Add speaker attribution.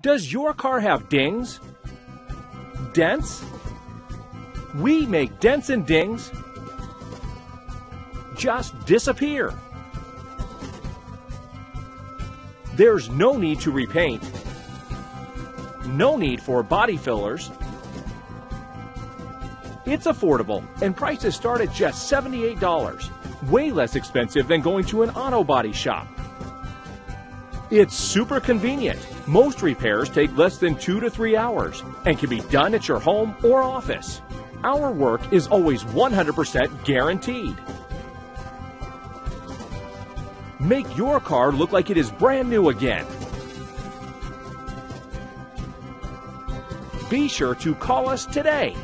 Speaker 1: Does your car have dings? Dents? We make dents and dings just disappear. There's no need to repaint, no need for body fillers. It's affordable and prices start at just $78, way less expensive than going to an auto body shop. It's super convenient. Most repairs take less than 2 to 3 hours and can be done at your home or office. Our work is always 100% guaranteed. Make your car look like it is brand new again. Be sure to call us today.